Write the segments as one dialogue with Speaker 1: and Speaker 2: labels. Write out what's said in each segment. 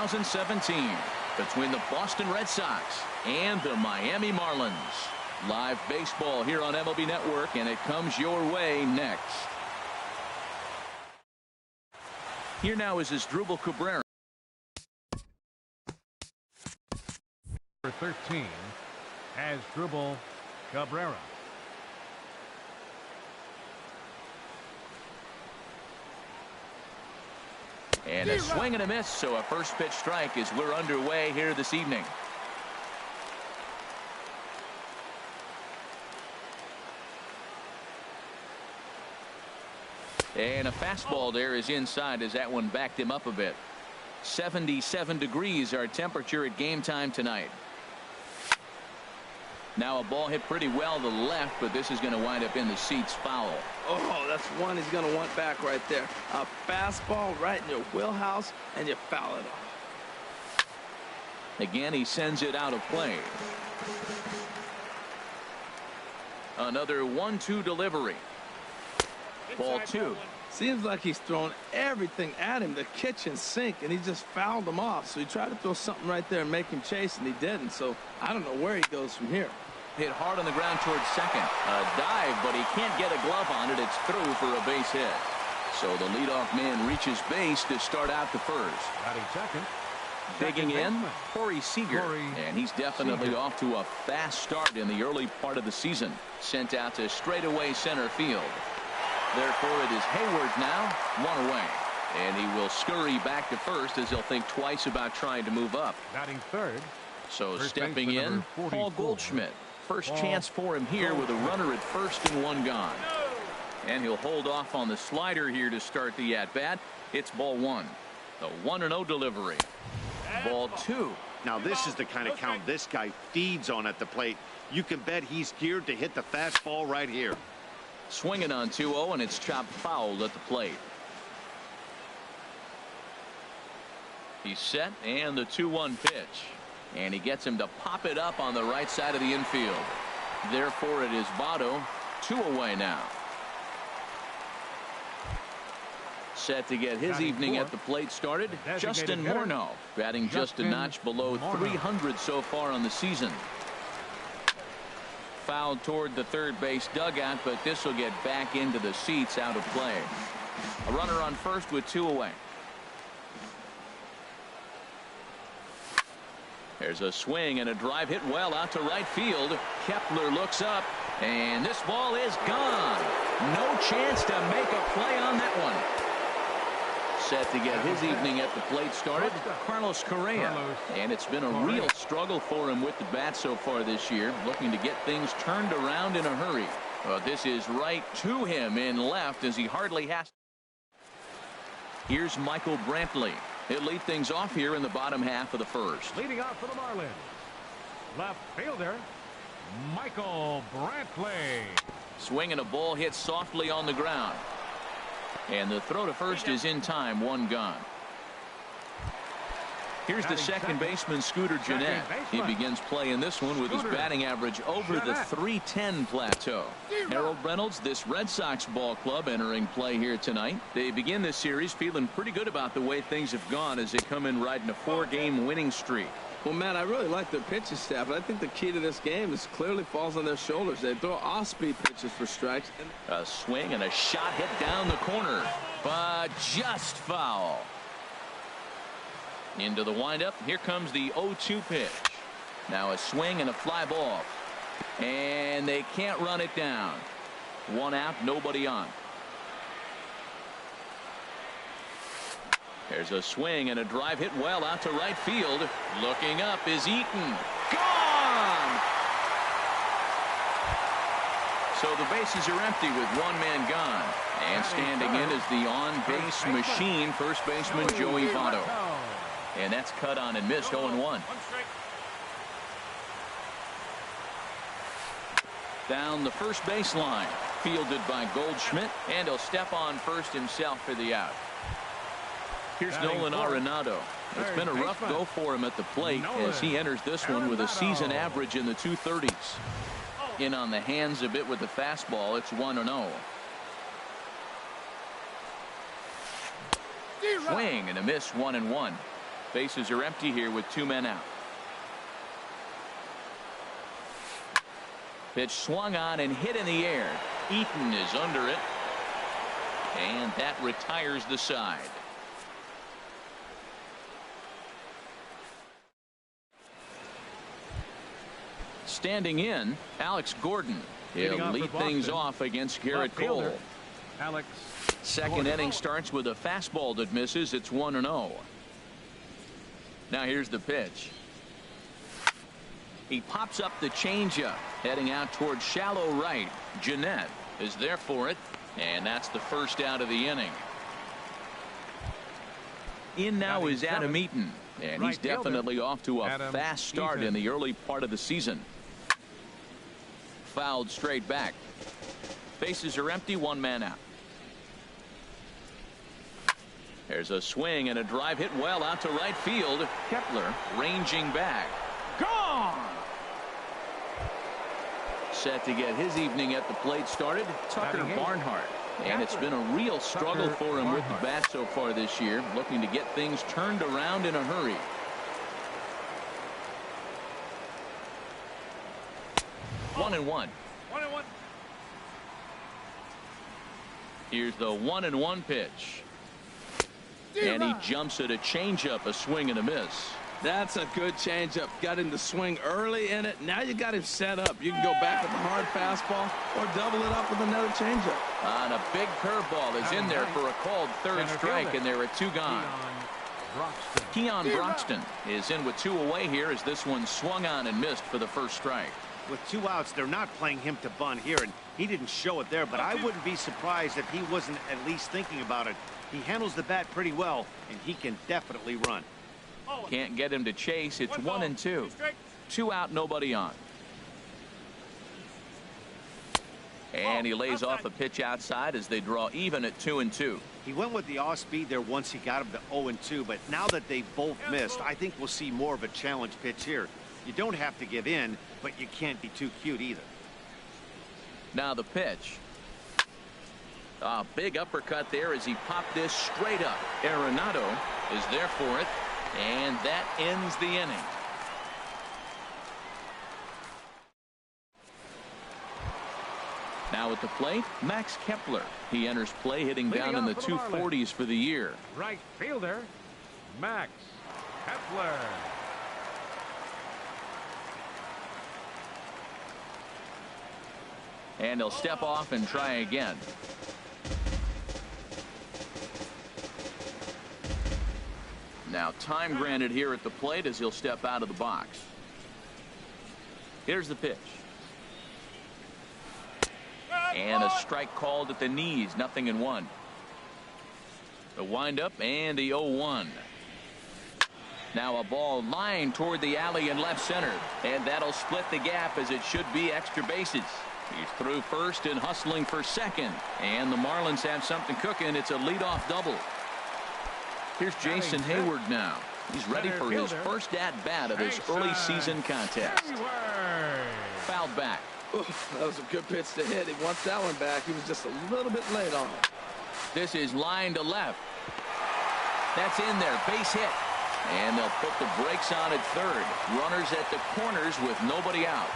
Speaker 1: 2017 between the Boston Red Sox and the Miami Marlins. Live baseball here on MLB Network, and it comes your way next. Here now is Asdrubal Cabrera.
Speaker 2: Number 13, Asdrubal Cabrera.
Speaker 1: And a swing and a miss, so a first pitch strike as we're underway here this evening. And a fastball there is inside as that one backed him up a bit. 77 degrees our temperature at game time tonight. Now a ball hit pretty well to the left, but this is going to wind up in the seats foul.
Speaker 3: Oh, that's one he's going to want back right there. A fastball right in your wheelhouse, and you foul it off.
Speaker 1: Again, he sends it out of play. Another 1-2 delivery. Ball two.
Speaker 3: Seems like he's thrown everything at him, the kitchen sink, and he just fouled him off. So he tried to throw something right there and make him chase, and he didn't. So I don't know where he goes from here.
Speaker 1: Hit hard on the ground towards second. A dive, but he can't get a glove on it. It's through for a base hit. So the leadoff man reaches base to start out the first.
Speaker 2: Batting second.
Speaker 1: Digging in, Corey Seager. And he's definitely off to a fast start in the early part of the season. Sent out to straightaway center field. Therefore, it is Hayward now, one away. And he will scurry back to first as he'll think twice about trying to move up.
Speaker 2: Batting third.
Speaker 1: So stepping in, Paul Goldschmidt. First chance for him here with a runner at first and one gone. And he'll hold off on the slider here to start the at-bat. It's ball one. The 1-0 delivery. Ball two.
Speaker 4: Now this is the kind of count this guy feeds on at the plate. You can bet he's geared to hit the fastball right here.
Speaker 1: Swinging on 2-0, and it's chopped foul at the plate. He's set, and the 2-1 pitch. And he gets him to pop it up on the right side of the infield. Therefore, it is Votto, 2 away now. Set to get his evening at the plate started, Justin Morneau, batting just a notch below 300 so far on the season. Fouled toward the third base dugout, but this will get back into the seats out of play. A runner on first with 2 away. There's a swing and a drive hit well out to right field. Kepler looks up, and this ball is gone. No chance to make a play on that one. Set to get his evening at the plate started, Carlos Correa. And it's been a real struggle for him with the bat so far this year, looking to get things turned around in a hurry. This is right to him in left as he hardly has. Here's Michael Brantley. He'll lead things off here in the bottom half of the first.
Speaker 2: Leading off for the Marlins, left fielder Michael Brantley.
Speaker 1: Swinging a ball hit softly on the ground. And the throw to first is in time, one gone. Here's the second baseman, Scooter Gennett. He begins play in this one with his batting average over the .310 plateau. Harold Reynolds, this Red Sox ball club entering play here tonight. They begin this series feeling pretty good about the way things have gone as they come in riding a 4-game winning streak.
Speaker 3: Well, Matt, I really like their pitching staff, but I think the key to this game is clearly falls on their shoulders. They throw off-speed pitches for strikes.
Speaker 1: A swing and a shot hit down the corner, but just foul. Into the windup. Here comes the 0-2 pitch. Now a swing and a fly ball. And they can't run it down. One out, nobody on. There's a swing and a drive hit well out to right field. Looking up is Eaton. Gone! So the bases are empty with one man gone. And standing in is the on-base machine, first baseman Joey Votto. And that's cut on and missed, 0-1. Down the first baseline, fielded by Goldschmidt, and he'll step on first himself for the out. Here's Nolan Arenado. It's been a rough go for him at the plate as he enters this one with a season average in the 230s. In on the hands a bit with the fastball. It's 1-0. Swing and a miss, 1-1. Bases are empty here with 2 men out. Pitch swung on and hit in the air. Eaton is under it. And that retires the side. Standing in, Alex Gordon. He'll lead things off against Garrett Cole.
Speaker 2: Alex.
Speaker 1: Second inning starts with a fastball that misses. It's 1-0. Now here's the pitch. He pops up the changeup, heading out towards shallow right. Jeanette is there for it, and that's the first out of the inning. In now is Adam Eaton, and he's definitely off to a fast start in the early part of the season. Fouled straight back. Bases are empty, 1 man out. There's a swing and a drive hit well out to right field. Kepler ranging back. Gone! Set to get his evening at the plate started, Tucker Barnhart. And it's been a real struggle for him with the bat so far this year, looking to get things turned around in a hurry. One and one. Here's the 1-1 pitch. And he jumps at a changeup, a swing and a miss.
Speaker 3: That's a good changeup. Got him to swing early in it. Now you got him set up. You can go back with a hard fastball or double it up with another changeup.
Speaker 1: On a big curveball is in there for a called third strike, and there are 2 gone. Keon Broxton is in with 2 away here as this one swung on and missed for the first strike.
Speaker 4: With 2 outs, they're not playing him to bunt here, and he didn't show it there, but I wouldn't be surprised if he wasn't at least thinking about it. He handles the bat pretty well, and he can definitely run.
Speaker 1: Can't get him to chase. It's 1-2. 2 out, nobody on. And he lays off a pitch outside as they draw even at 2-2.
Speaker 4: He went with the off speed there once he got him to 0-2, but now that they both missed, I think we'll see more of a challenge pitch here. You don't have to give in, but you can't be too cute either.
Speaker 1: Now the pitch. A big uppercut there as he popped this straight up. Arenado is there for it, and that ends the inning. Now at the plate, Max Kepler. He enters play hitting down in the 240s for the year.
Speaker 2: Right fielder, Max Kepler.
Speaker 1: And he'll step off and try again. Now time granted here at the plate as he'll step out of the box. Here's the pitch. And a strike called at the knees, 0-1. The windup and the 0-1. Now a ball lined toward the alley in left center, and that'll split the gap as it should be extra bases. He's through first and hustling for second, and the Marlins have something cooking. It's a leadoff double. Here's Jason Hayward now. He's ready for his first at-bat of this early season contest. Fouled back.
Speaker 3: Oof, that was a good pitch to hit. He wants that one back. He was just a little bit late on it.
Speaker 1: This is line to left. That's in there. Base hit. And they'll put the brakes on at third. Runners at the corners with nobody out.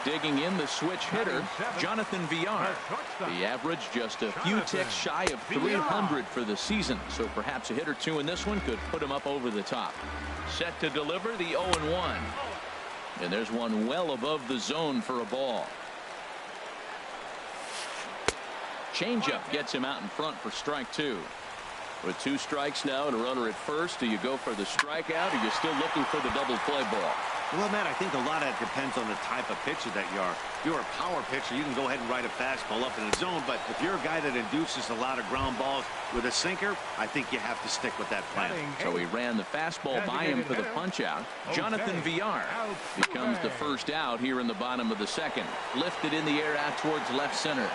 Speaker 1: Digging in the switch hitter, Jonathan Villar. The average just a few ticks shy of 300 for the season, so perhaps a hit or two in this one could put him up over the top. Set to deliver the 0-1. And there's one well above the zone for a ball. Changeup gets him out in front for strike 2. With 2 strikes now and a runner at first, do you go for the strikeout, or are you still looking for the double play ball?
Speaker 4: Well, Matt, I think a lot of it depends on the type of pitcher that you are. If you're a power pitcher, you can go ahead and ride a fastball up in the zone, but if you're a guy that induces a lot of ground balls with a sinker, I think you have to stick with that plan.
Speaker 1: So he ran the fastball by him for the punch out. Jonathan Villar becomes the first out here in the bottom of the second. Lifted in the air out towards left center.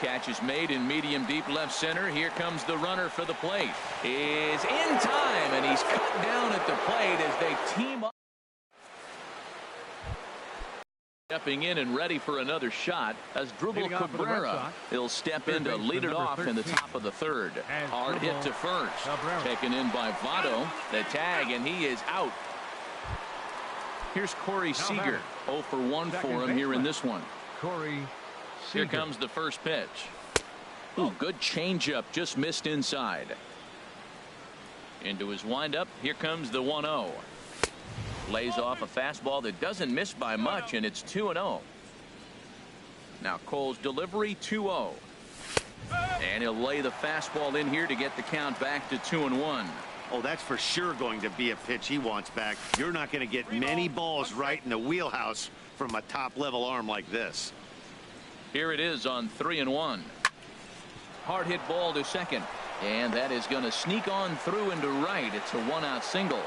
Speaker 1: Catch is made in medium deep left center. Here comes the runner for the plate. Is in time, and he's cut down at the plate as they team up. Stepping in and ready for another shot as Dribble Cabrera. He'll step in to lead it off in the top of the third. Hard hit to first. Taken in by Votto. The tag, and he is out. Here's Corey Seager. 0 for 1 for him here in this one. Here comes the first pitch. Ooh, good changeup, just missed inside. Into his windup. Here comes the 1-0. Lays off a fastball that doesn't miss by much, and it's 2-0. Now Cole's delivery, 2-0. And he'll lay the fastball in here to get the count back to 2-1.
Speaker 4: Oh, that's for sure going to be a pitch he wants back. You're not going to get many balls right in the wheelhouse from a top-level arm like this.
Speaker 1: Here it is on 3-1. Hard hit ball to second. And that is going to sneak on through into right. It's a 1-out single.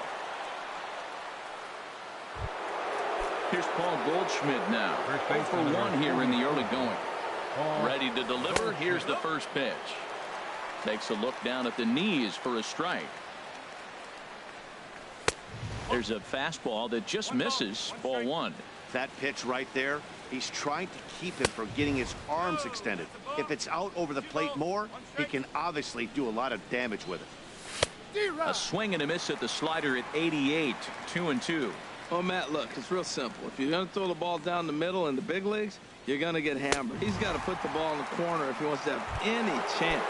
Speaker 1: Here's Paul Goldschmidt now. 0 for 1 here in the early going. Ready to deliver. Here's the first pitch. Takes a look down at the knees for a strike. There's a fastball that just misses. Ball 1.
Speaker 4: That pitch right there, he's trying to keep him from getting his arms extended. If it's out over the plate more, he can obviously do a lot of damage with it.
Speaker 1: A swing and a miss at the slider at 88. 2-2.
Speaker 3: Oh, Matt, look, it's real simple. If you're going to throw the ball down the middle in the big leagues, you're going to get hammered. He's got to put the ball in the corner if he wants to have any chance.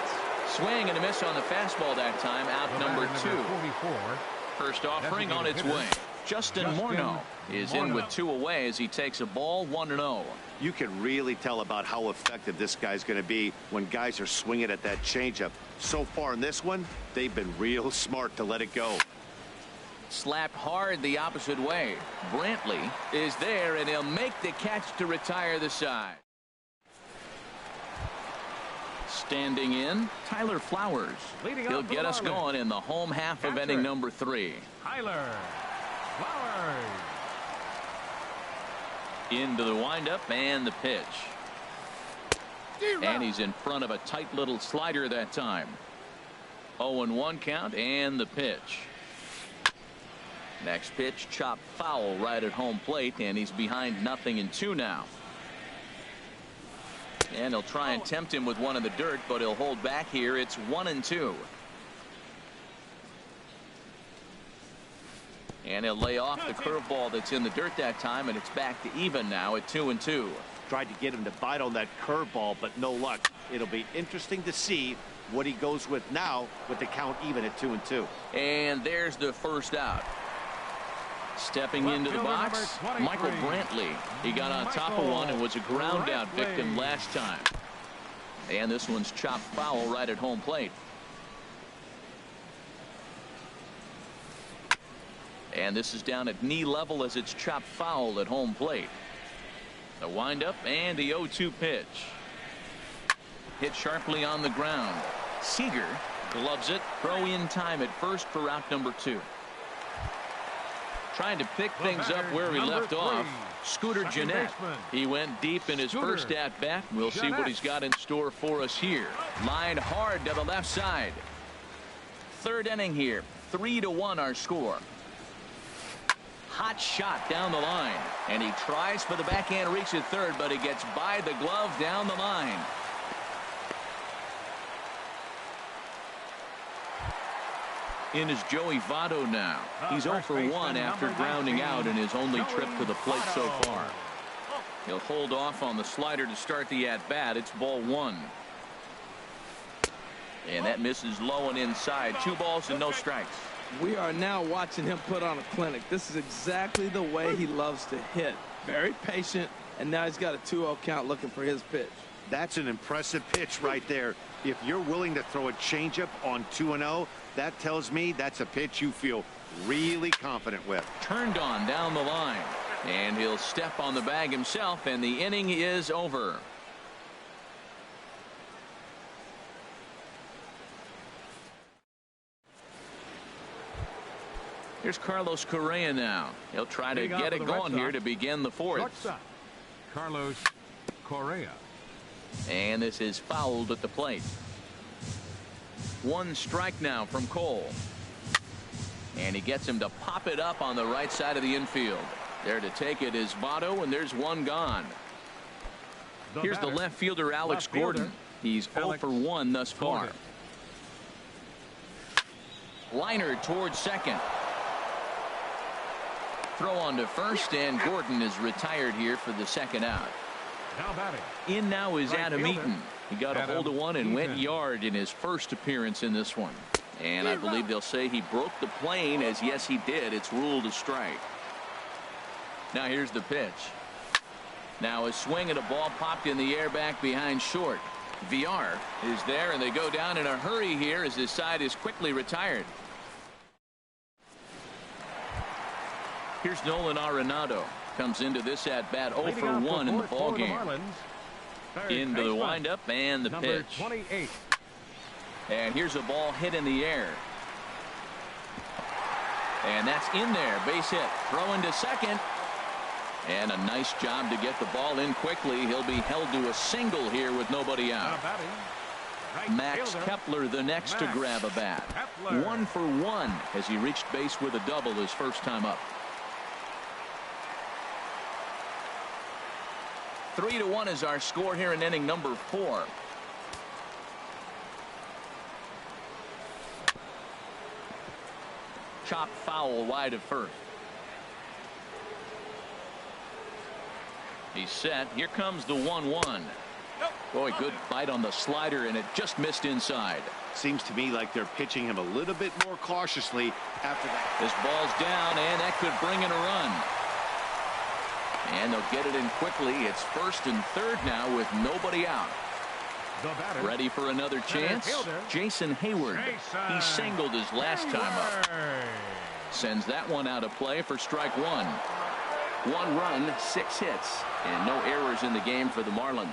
Speaker 1: Swing and a miss on the fastball that time. Out number 2. First offering on its way. Justin Morneau is in with 2 away as he takes a ball 1-0.
Speaker 4: You can really tell about how effective this guy's going to be when guys are swinging at that changeup. So far in this one, they've been real smart to let it go.
Speaker 1: Slapped hard the opposite way. Brantley is there, and he'll make the catch to retire the side. Standing in, Tyler Flowers. He'll get us going in the home half of inning number 3.
Speaker 2: Tyler Flowers.
Speaker 1: Into the windup and the pitch. And he's in front of a tight little slider that time. 0-1 count and the pitch. Next pitch, chopped foul right at home plate, and he's behind 0-2 now. And he'll try and tempt him with one in the dirt, but he'll hold back here. It's 1-2. And he'll lay off the curveball that's in the dirt that time, and it's back to even now at 2-2.
Speaker 4: Tried to get him to bite on that curveball, but no luck. It'll be interesting to see what he goes with now with the count even at 2-2.
Speaker 1: And there's the first out. Stepping into the box, Michael Brantley. He got on top of one and was a ground out victim last time. And this one's chopped foul right at home plate. And this is down at knee level as it's chopped foul at home plate. The windup and the 0-2 pitch. Hit sharply on the ground. Seager gloves it. Throw in time at first for out number 2. Trying to pick things up where he left off. Scooter Gennett. He went deep in his first at bat. We'll see what he's got in store for us here. Line hard to the left side. Third inning here. 3-1 our score. Hot shot down the line. And he tries for the backhand reach at third, but he gets by the glove down the line. In is Joey Votto now. He's 0 for 1 after grounding out in his only trip to the plate so far. He'll hold off on the slider to start the at-bat. It's ball 1. And that misses low and inside. 2 balls and no strikes.
Speaker 3: We are now watching him put on a clinic. This is exactly the way he loves to hit. Very patient, and now he's got a 2-0 count looking for his pitch.
Speaker 4: That's an impressive pitch right there. If you're willing to throw a changeup on 2-0, that tells me that's a pitch you feel really confident with.
Speaker 1: Turned on down the line, and he'll step on the bag himself, and the inning is over. Here's Carlos Correa now. He'll try to get it going here to begin the 4th.
Speaker 2: Carlos Correa.
Speaker 1: And this is fouled at the plate. 1 strike now from Cole. And he gets him to pop it up on the right side of the infield. There to take it is Votto, and there's one gone. Here's the left fielder, Alex Gordon. He's 0 for 1 thus far. Liner towards second. Throw on to first, and Gordon is retired here for the second out.
Speaker 2: Now batting.
Speaker 1: In now is Adam Eaton. He got a hold of one and went yard in his first appearance in this one. And I believe they'll say he broke the plane, as yes he did. It's ruled a strike. Now here's the pitch. Now a swing and a ball popped in the air back behind short. VR is there, and they go down in a hurry here as his side is quickly retired. Here's Nolan Arenado. Comes into this at bat 0 for 1 in the ball game. Into the windup and the pitch.
Speaker 2: 28.
Speaker 1: And here's a ball hit in the air. And that's in there. Base hit. Throw into second. And a nice job to get the ball in quickly. He'll be held to a single here with nobody out. Max Kepler the next to grab a bat. 1 for 1 as he reached base with a double his first time up. 3-1 is our score here in inning number 4. Chop foul wide of first. He's set. Here comes the 1-1. Boy, good bite on the slider, and it just missed inside.
Speaker 4: Seems to me like they're pitching him a little bit more cautiously after that.
Speaker 1: This ball's down, and that could bring in a run. And they'll get it in quickly. It's first and third now with nobody out. Ready for another chance? Jason Hayward. He singled his last time up. Sends that one out of play for strike one. 1 run, 6 hits, and no errors in the game for the Marlins.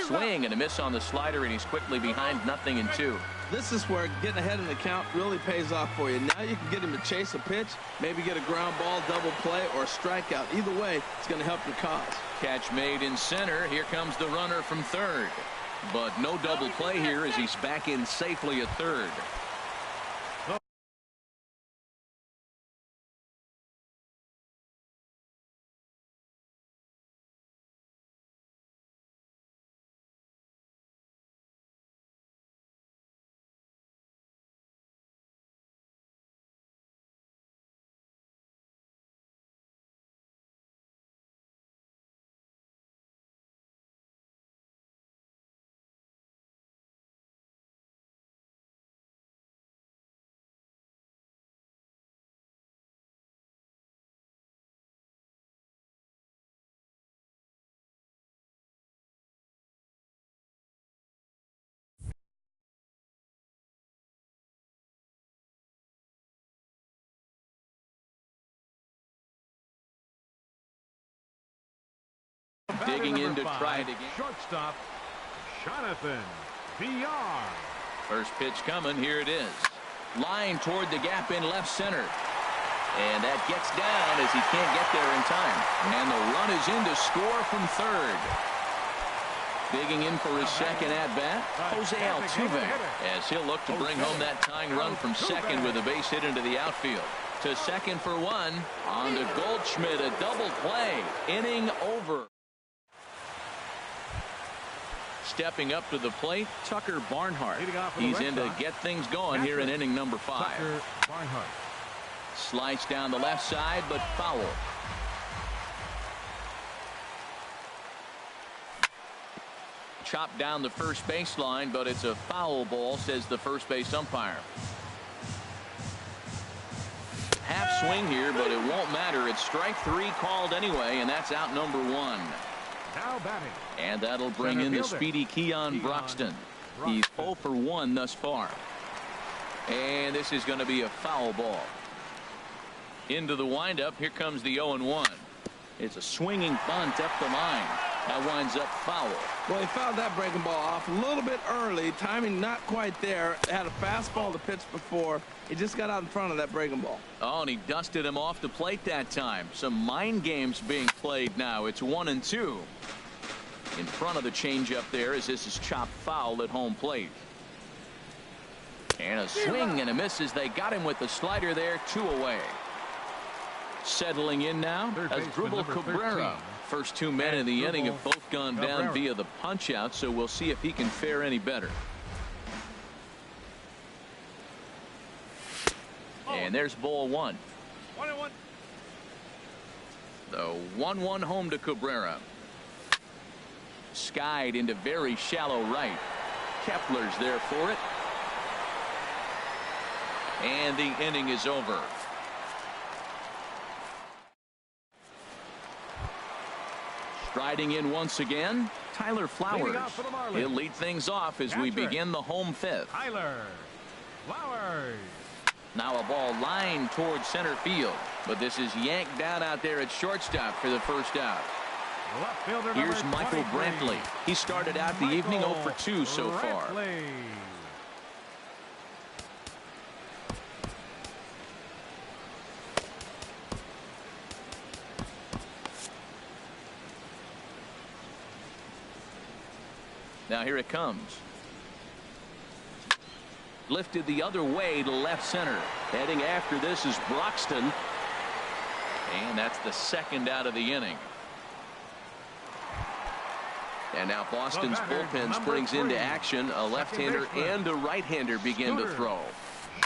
Speaker 1: Swing and a miss on the slider, and he's quickly behind 0-2.
Speaker 3: This is where getting ahead in the count really pays off for you. Now you can get him to chase a pitch, maybe get a ground ball, double play, or a strikeout. Either way, it's going to help your cause. Catch made in center. Here comes the runner from third. But no double play here as he's back in safely at third. Digging in to try it again.
Speaker 2: Shortstop, Jonathan VR.
Speaker 1: First pitch coming. Here it is. Line toward the gap in left center. And that gets down as he can't get there in time. And the run is in to score from third. Digging in for his second at-bat, Jose Altuve, as he'll look to bring home that tying run from second with a base hit into the outfield. To second for one. On to Goldschmidt, a double play. Inning over. Stepping up to the plate, Tucker Barnhart. He's in to get things going here in inning number 5. Slice down the left side, but foul. Chopped down the first baseline, but it's a foul ball, says the first base umpire. Half swing here, but it won't matter. It's strike 3 called anyway, and that's out number 1.
Speaker 2: Now batting.
Speaker 1: And that'll bring in the speedy Keon Broxton. He's 0 for 1 thus far. And this is going to be a foul ball. Into the windup. Here comes the 0-1. It's a swinging bunt up the line. That winds up foul.
Speaker 3: Well, he fouled that breaking ball off a little bit early. Timing not quite there. Had a fastball to pitch before. He just got out in front of that breaking ball.
Speaker 1: Oh, and he dusted him off the plate that time. Some mind games being played now. It's 1-2. In front of the changeup there as this is chopped foul at home plate. And a swing and a miss as they got him with the slider there. 2 away. Settling in now as Cabrera. First two men in the inning have both gone down via the punch out, so we'll see if he can fare any better. And there's ball one.
Speaker 2: 1-1.
Speaker 1: The 1-1 home to Cabrera. Skied into very shallow right. Kepler's there for it. And the inning is over. Striding in once again, Tyler Flowers. He'll lead things off as we begin the home fifth.
Speaker 2: Tyler Flowers.
Speaker 1: Now a ball lined towards center field, but this is yanked down out there at shortstop for the first out.
Speaker 2: Left fielder
Speaker 1: Here's Michael Brantley. He started out the evening 0 for 2 so far. Now here it comes. Lifted the other way to left center. Heading after this is Broxton. And that's the second out of the inning. And now Boston's bullpen springs into action. A left-hander and a right-hander begin to throw.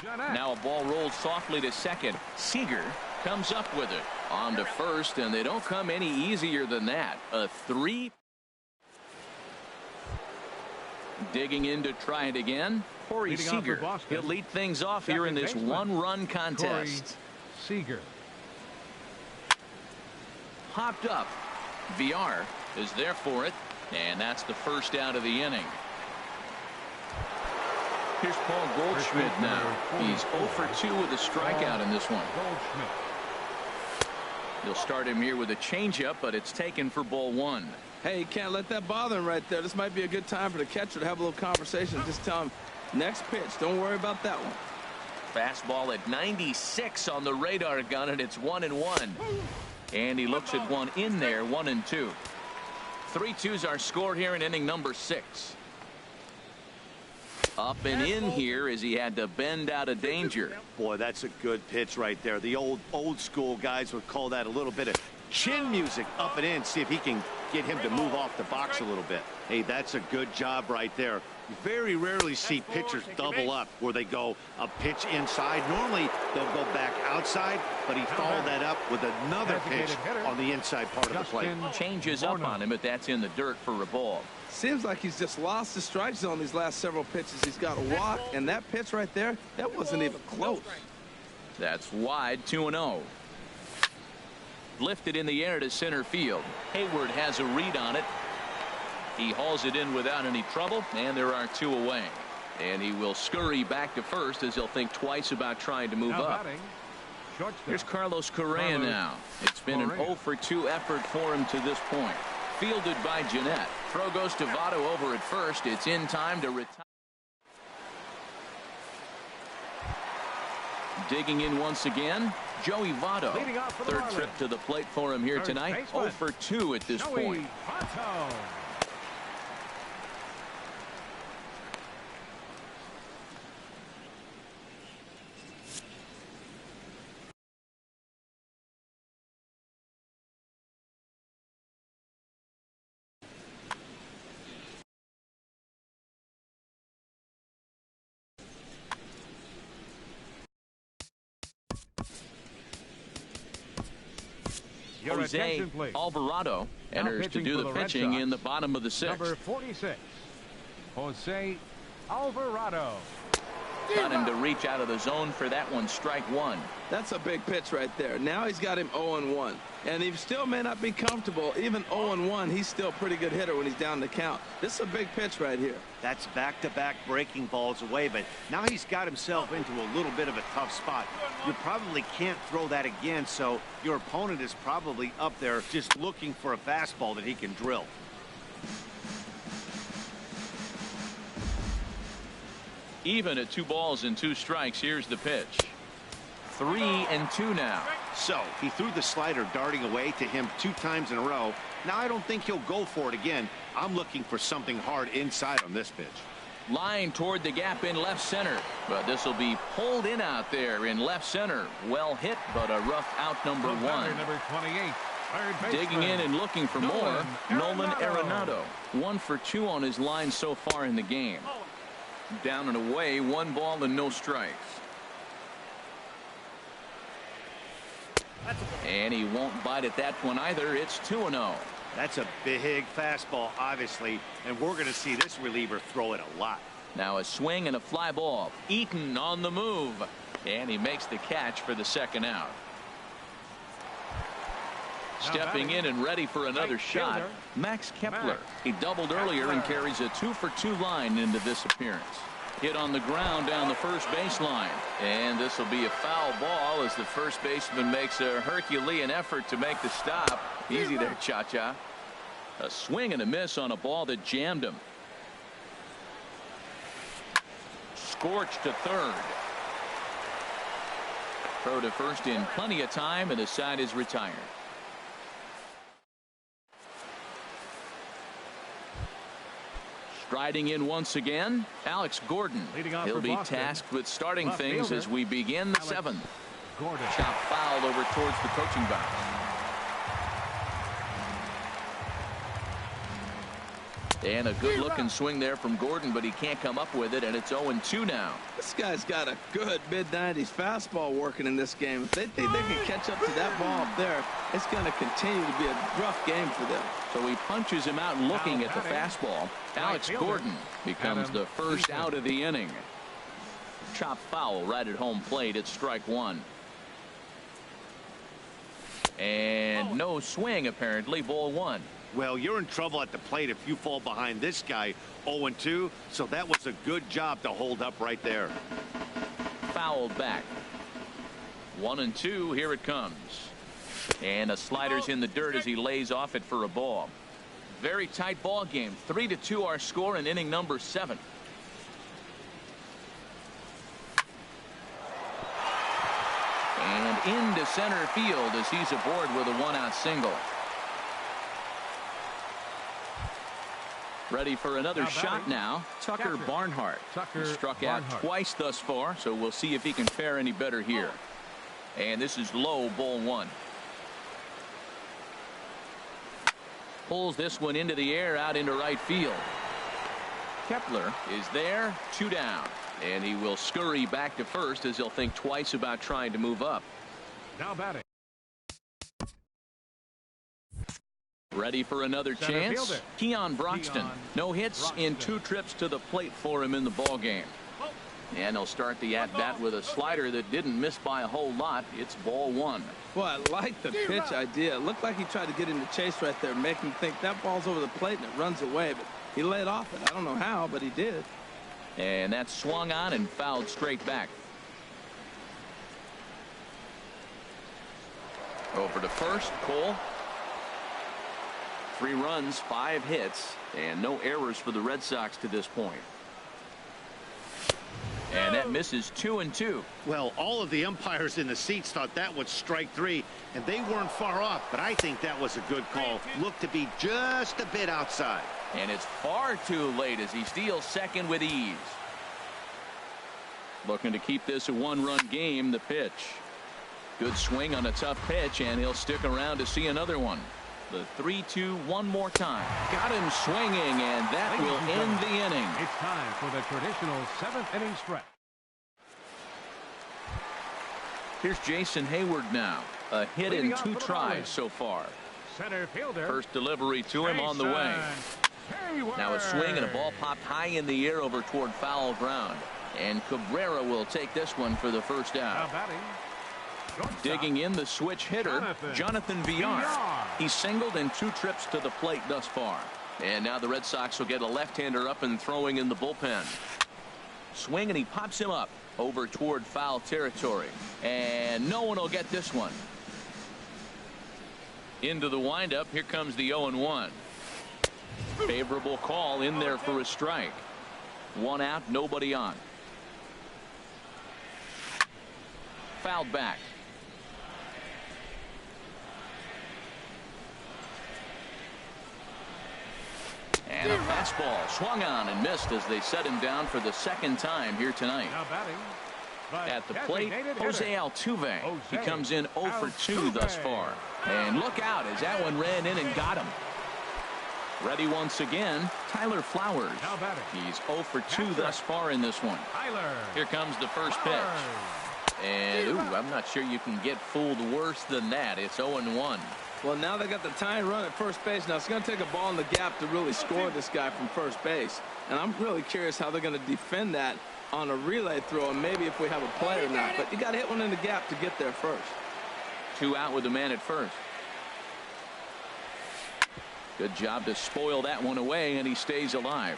Speaker 1: Now a ball rolls softly to second. Seager comes up with it. On to first, and they don't come any easier than that. A 3. Digging in to try it again. Corey Seager. He'll lead things off here in this one-run contest.
Speaker 2: Seager.
Speaker 1: Hopped up. VR is there for it. And that's the first out of the inning. Here's Paul Goldschmidt now. He's 0 for 2 with a strikeout in this one. He'll start him here with a changeup, but it's taken for ball one.
Speaker 3: Hey, you can't let that bother him right there. This might be a good time for the catcher to have a little conversation. Just tell him, next pitch, don't worry about that one.
Speaker 1: Fastball at 96 on the radar gun, and it's 1-1. And he looks at one in there, 1-2. 3-2's our score here in inning number 6. Up and in here as he had to bend out of danger.
Speaker 4: Boy, that's a good pitch right there. The old school guys would call that a little bit of chin music. Up and in, see if he can get him to move off the box a little bit. Hey, that's a good job right there. You very rarely see pitchers double up where they go a pitch inside. Normally they'll go back outside, but he followed that up with another pitch on the inside part of the plate.
Speaker 1: Changes up on him, but that's in the dirt for a ball.
Speaker 3: Seems like he's just lost the strike zone these last several pitches. He's got a walk, and that pitch right there, that wasn't even close.
Speaker 1: That's wide, 2-0. Lifted in the air to center field. Hayward has a read on it. He hauls it in without any trouble, and there are 2 away. And he will scurry back to first as he'll think twice about trying to move up. Here's Carlos Correa now. It's been an 0 for 2 effort for him to this point. Fielded by Jeanette. Throw goes to Votto over at first. It's in time to retire. Digging in once again, Joey Votto. Third trip to the plate for him here tonight. 0 for 2 at this point. Jose Alvarado enters to do the pitching in the bottom of the 6th.
Speaker 2: Number 46, Jose Alvarado.
Speaker 1: Got him to reach out of the zone for that one. Strike one.
Speaker 3: That's a big pitch right there. Now he's got him 0-1. And he still may not be comfortable. Even 0-1, he's still a pretty good hitter when he's down the count. This is a big pitch right here.
Speaker 4: That's back-to-back breaking balls away, but now he's got himself into a little bit of a tough spot. You probably can't throw that again, so your opponent is probably up there just looking for a fastball that he can drill.
Speaker 1: Even at 2 balls and 2 strikes. Here's the pitch. 3-2 now.
Speaker 4: So he threw the slider darting away to him 2 times in a row. Now I don't think he'll go for it again. I'm looking for something hard inside on this pitch.
Speaker 1: Line toward the gap in left center, but this will be pulled in out there in left center. Well hit, but a rough out number one.
Speaker 2: Number 28.
Speaker 1: Digging in and looking for more, Nolan Arenado. 1 for 2 on his line so far in the game. Down and away, 1 ball and no strikes. And he won't bite at that one either. It's 2-0.
Speaker 4: That's a big fastball, obviously, and we're going to see this reliever throw it a lot.
Speaker 1: Now a swing and a fly ball. Eaton on the move, and he makes the catch for the second out. Stepping in and ready for another shot, Max Kepler. He doubled earlier and carries a 2 for 2 line into this appearance. Hit on the ground down the first baseline, and this will be a foul ball as the first baseman makes a Herculean effort to make the stop. Easy there, Cha-Cha. A swing and a miss on a ball that jammed him. Scorched to third. Throw to first in plenty of time, and the side is retired. Striding in once again, Alex Gordon. He'll be tasked with starting things as we begin the 7th. Chop foul over towards the coaching box. And a good looking swing there from Gordon, but he can't come up with it, and it's 0-2 now.
Speaker 3: This guy's got a good mid-90s fastball working in this game. If they think they can catch up to that ball up there, it's going to continue to be a rough game for them.
Speaker 1: So he punches him out looking at the fastball. Alex Gordon becomes the first out of the inning. Chop foul right at home plate. It's strike 1. And no swing, apparently. Ball 1.
Speaker 4: Well, you're in trouble at the plate if you fall behind this guy 0-2, so that was a good job to hold up right there.
Speaker 1: Fouled back. 1-2. Here it comes. And a slider's in the dirt as he lays off it for a ball. Very tight ball game. 3-2 our score in inning number 7. And into center field as he's aboard with a 1-out single. Ready for another shot now. Tucker Barnhart. He struck out twice thus far, so we'll see if he can fare any better here. And this is low, ball 1. Pulls this one into the air out into right field. Kepler is there, 2 down. And he will scurry back to first as he'll think twice about trying to move up.
Speaker 2: Now batting.
Speaker 1: Ready for another chance. Keon Broxton. No hits in 2 trips to the plate for him in the ball game. And he'll start the at-bat with a slider that didn't miss by a whole lot. It's ball 1.
Speaker 3: Well, I like the pitch idea. It looked like he tried to get him to chase right there, make him think that ball's over the plate and it runs away. But he laid off it. I don't know how, but he did.
Speaker 1: And that swung on and fouled straight back. Over to first, Cole. 3 runs, 5 hits, and no errors for the Red Sox to this point. And that misses 2-2.
Speaker 4: Well, all of the umpires in the seats thought that was strike 3, and they weren't far off, but I think that was a good call. Looked to be just a bit outside.
Speaker 1: And it's far too late as he steals second with ease. Looking to keep this a 1-run game. The pitch. Good swing on a tough pitch, and he'll stick around to see another one. The 3-2 one more time. Got him swinging, and that will end the inning.
Speaker 2: It's time for the traditional 7th inning stretch.
Speaker 1: Here's Jason Hayward now. A hit in 2 tries so far.
Speaker 2: Center fielder.
Speaker 1: First delivery to him on the way. Now a swing and a ball popped high in the air over toward foul ground. And Cabrera will take this one for the first out. Digging in the switch hitter, Jonathan Villar. He singled in 2 trips to the plate thus far. And now the Red Sox will get a left-hander up and throwing in the bullpen. Swing, and he pops him up over toward foul territory. And no one will get this one. Into the windup. Here comes the 0-1. Favorable call in there for a strike. 1 out, nobody on. Fouled back. And a fastball swung on and missed as they set him down for the second time here tonight.
Speaker 2: Now batting.
Speaker 1: At the plate, Rafaelh24. He comes in 0 for 2 thus far. And look out as that one ran in and got him. Ready once again, Tyler Flowers. He's 0 for 2 thus far in this one. Here comes the first pitch. And, ooh, I'm not sure you can get fooled worse than that. It's 0-1.
Speaker 3: Well, now they got the tying run at first base. Now it's going to take a ball in the gap to really score this guy from first base. And I'm really curious how they're going to defend that on a relay throw, and maybe if we have a play or not. But you got to hit one in the gap to get there first.
Speaker 1: 2 out with the man at first. Good job to spoil that one away, and he stays alive.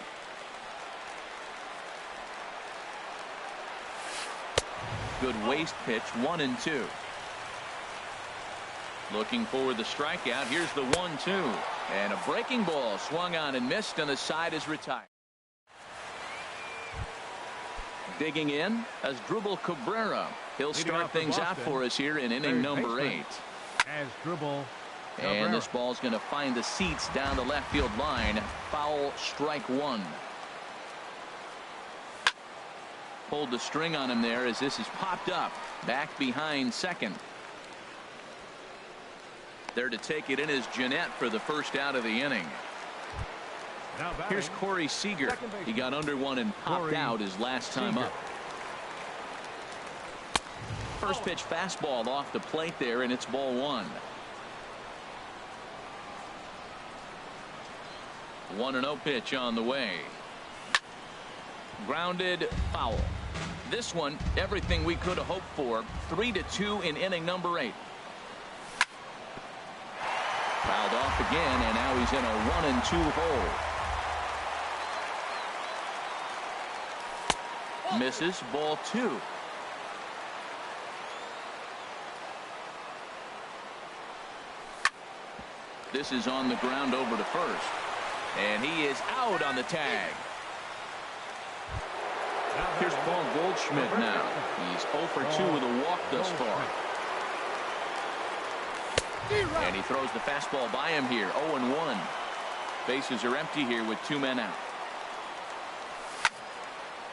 Speaker 1: Good waist pitch, 1-2. Looking for the strikeout. Here's the 1-2. And a breaking ball swung on and missed, and the side is retired. Digging in as Drupal Cabrera. He'll start things out for us here in inning number 8.
Speaker 2: As Drupal.
Speaker 1: And this ball's going to find the seats down the left field line. Foul, strike 1. Pulled the string on him there as this is popped up. Back behind second. There to take it in is Jeanette for the first out of the inning. Here's Corey Seager. He got under one and popped out his last time up. First pitch fastball off the plate there, and it's ball 1. 1-0 pitch on the way. Grounded, foul. This one, everything we could have hoped for. 3-2 in inning number 8. Fouled off again, and now he's in a 1-2 hole. Misses, ball 2. This is on the ground over to first. And he is out on the tag. Here's Paul Goldschmidt now. He's 0 for 2 with a walk thus far. And he throws the fastball by him here. 0-1. Bases are empty here with 2 men out.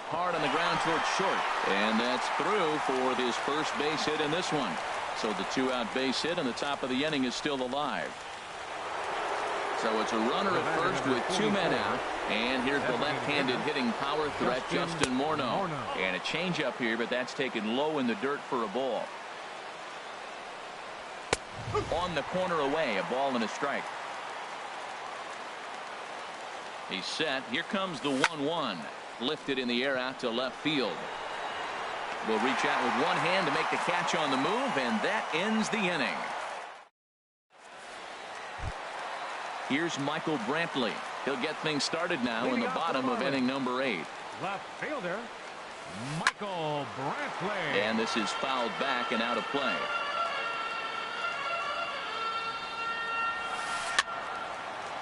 Speaker 1: Hard on the ground towards short. And that's through for his first base hit in this one. So the 2-out base hit in the top of the inning is still alive. So it's a runner at first with 2 men out. And here's the left-handed hitting power threat, Justin Morneau. And a changeup here, but that's taken low in the dirt for a ball. On the corner away, a ball and a strike. He's set. Here comes the 1-1. Lifted in the air out to left field. Will reach out with one hand to make the catch on the move, and that ends the inning. Here's Michael Brantley. He'll get things started now in the bottom of inning number 8.
Speaker 2: Left fielder, Michael Brantley.
Speaker 1: And this is fouled back and out of play.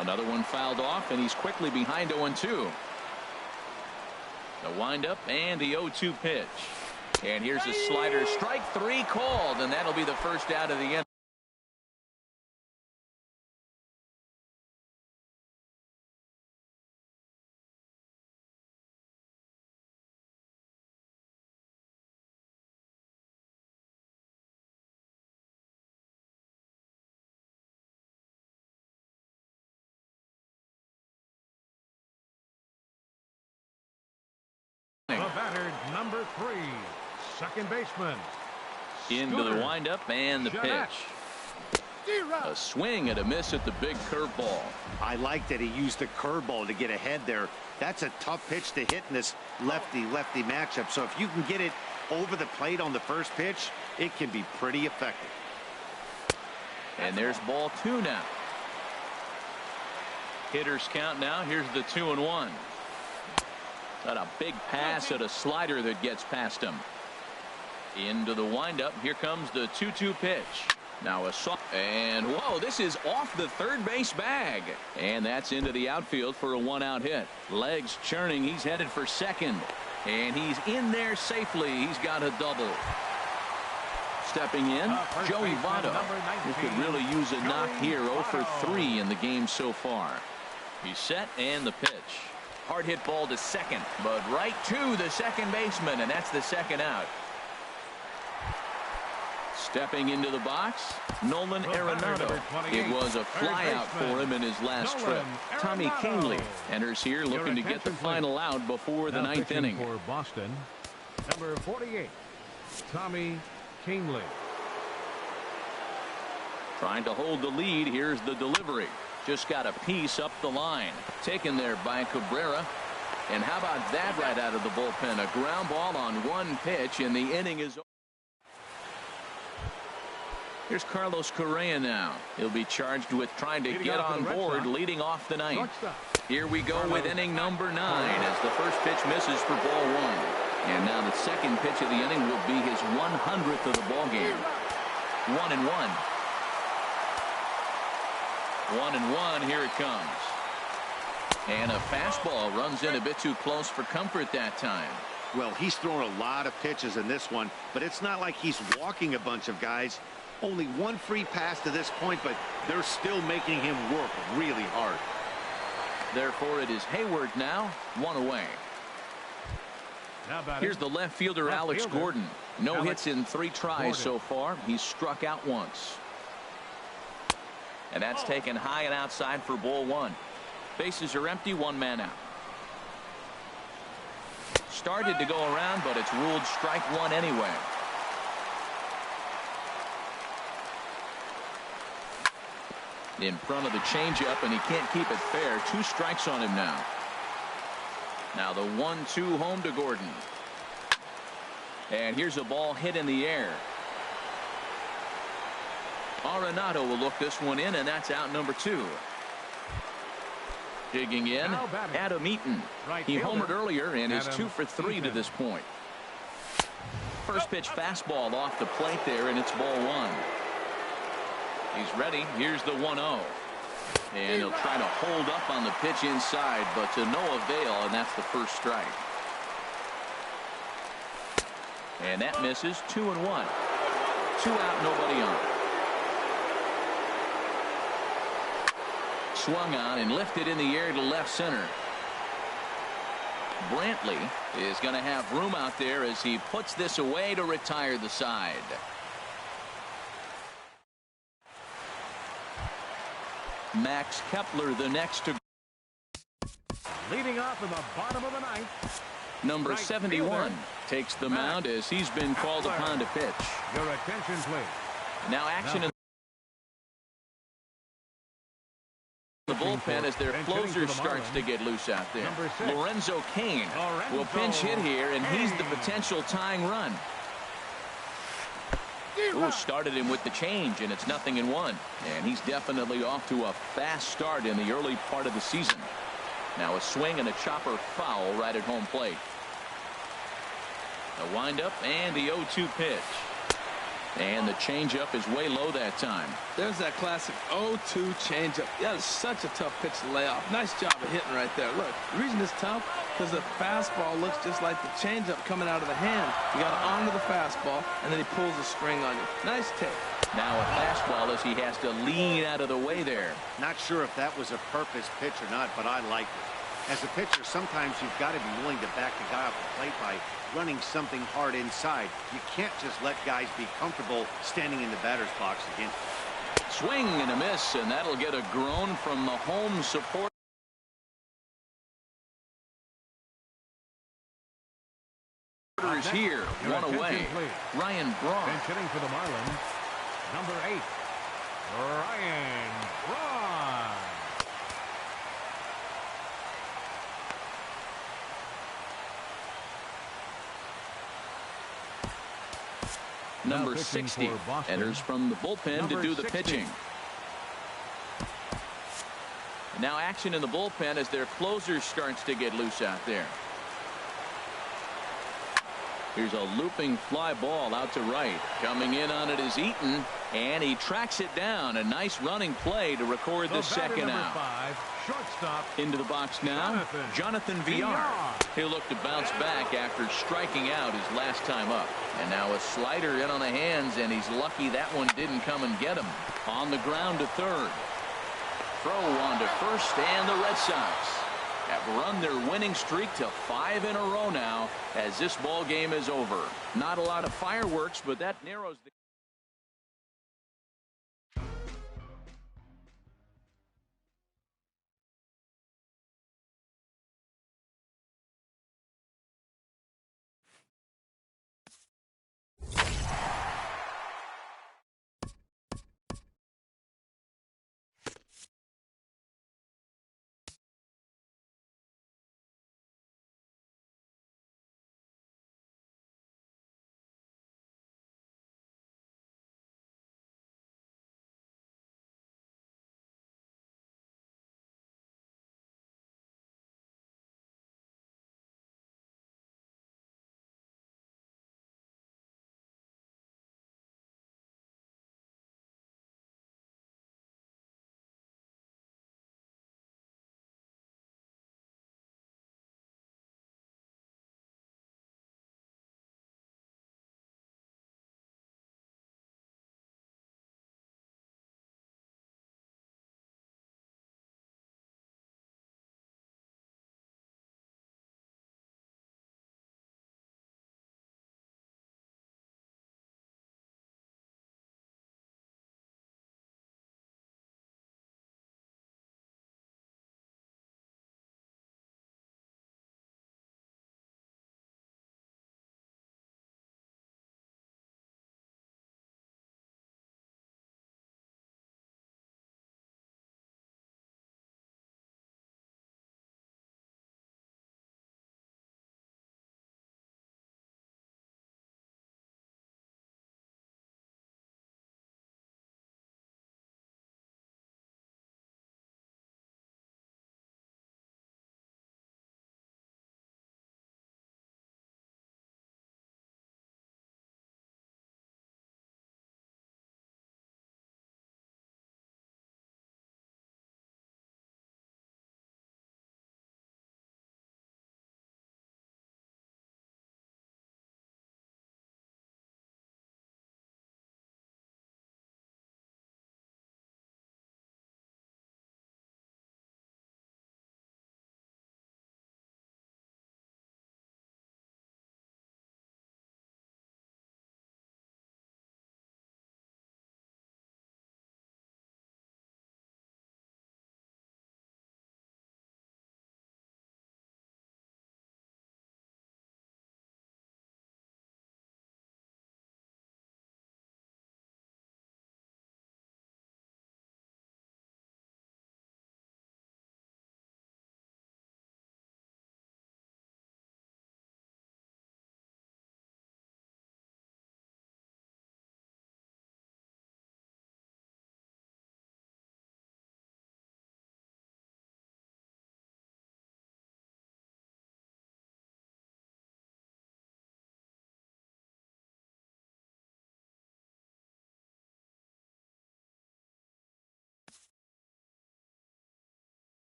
Speaker 1: Another one fouled off, and he's quickly behind 0-2. The windup and the 0-2 pitch. And here's a slider. Strike 3 called, and that'll be the first out of the inning.
Speaker 2: The batter, number 3, second baseman.
Speaker 1: Into the windup and the pitch. A swing and a miss at the big curveball.
Speaker 4: I like that he used the curveball to get ahead there. That's a tough pitch to hit in this lefty-lefty matchup. So if you can get it over the plate on the first pitch, it can be pretty effective.
Speaker 1: And there's ball 2 now. Hitters count now. Here's the 2-1. Got a big pass at a slider that gets past him. Into the windup. Here comes the 2-2 pitch. Now a soft, and whoa, this is off the third base bag. And that's into the outfield for a 1-out hit. Legs churning. He's headed for second. And he's in there safely. He's got a double. Stepping in, Joey Votto, who could really use a knock here. 0 for 3 in the game so far. He's set, and the pitch. Hard hit ball to second, but right to the second baseman, and that's the second out. Stepping into the box, Nolan Arenado. It was a flyout for him in his last trip. Tommy Kingley enters here looking to get the final out before the ninth inning.
Speaker 2: For Boston, number 48, Tommy Kingley.
Speaker 1: Trying to hold the lead. Here's the delivery. Just got a piece up the line. Taken there by Cabrera. And how about that right out of the bullpen? A ground ball on one pitch, and the inning is over. Here's Carlos Correa now. He'll be charged with trying to get on board, leading off the ninth. Here we go with inning number 9 as the first pitch misses for ball 1. And now the second pitch of the inning will be his 100th of the ball game. 1-1. 1-1. Here it comes. And a fastball runs in a bit too close for comfort that time.
Speaker 4: Well, he's thrown a lot of pitches in this one, but it's not like he's walking a bunch of guys. Only one free pass to this point, but they're still making him work really hard.
Speaker 1: Therefore, it is Hayward now, 1 away. Here's the left fielder, Alex Gordon. No hits in 3 tries so far. He's struck out once. And that's taken high and outside for ball 1. Bases are empty, 1 man out. Started to go around, but it's ruled strike 1 anyway. In front of the changeup, and he can't keep it fair. 2 strikes on him now. Now the 1-2 home to Gordon. And here's a ball hit in the air. Arenado will look this one in, and that's out number 2. Digging in, Adam Eaton. He homered earlier and is 2 for 3 to this point. First pitch fastball off the plate there, and it's ball 1. He's ready. Here's the 1-0. And he'll try to hold up on the pitch inside, but to no avail, and that's the first strike. And that misses. 2-1. 2 out, nobody on. Swung on and lifted in the air to left center. Brantley is going to have room out there as he puts this away to retire the side. Max Kepler the next to
Speaker 2: leading off in the bottom of the ninth.
Speaker 1: Number 71 takes the mound as he's been called upon to pitch.
Speaker 2: Your attention, please.
Speaker 1: Now action in the bullpen as their closer starts to get loose out there. Lorenzo Cain will pinch hit here, and he's the potential tying run. Ooh, started him with the change, and it's 0-1. And he's definitely off to a fast start in the early part of the season. Now a swing and a chopper foul right at home plate. A windup and the 0-2 pitch. And the changeup is way low that time.
Speaker 3: There's that classic 0-2 changeup. Yeah, it's such a tough pitch to lay off. Nice job of hitting right there. Look, the reason it's tough because the fastball looks just like the changeup coming out of the hand. You got to honor the fastball, and then he pulls the string on you. Nice take.
Speaker 1: Now a fastball as he has to lean out of the way there.
Speaker 4: Not sure if that was a purpose pitch or not, but I like it. As a pitcher, sometimes you've got to be willing to back the guy off the plate by running something hard inside. You can't just let guys be comfortable standing in the batter's box again.
Speaker 1: Swing and a miss, and that'll get a groan from the home support. Here, 1 away. Ryan Braun.
Speaker 2: Bench hitting for the Marlins, number 8, Ryan Braun.
Speaker 1: Number 60 enters from the bullpen to do the pitching. Now action in the bullpen as their closer starts to get loose out there. Here's a looping fly ball out to right. Coming in on it is Eaton, and he tracks it down. A nice running play to record the second out.
Speaker 2: 5, shortstop.
Speaker 1: Into the box now, Jonathan Villar. He'll look to bounce back after striking out his last time up. And now a slider in on the hands, and he's lucky that one didn't come and get him. On the ground to third. throw on to first, and the Red Sox have run their winning streak to 5 in a row now as this ball game is over. Not a lot of fireworks, but that narrows the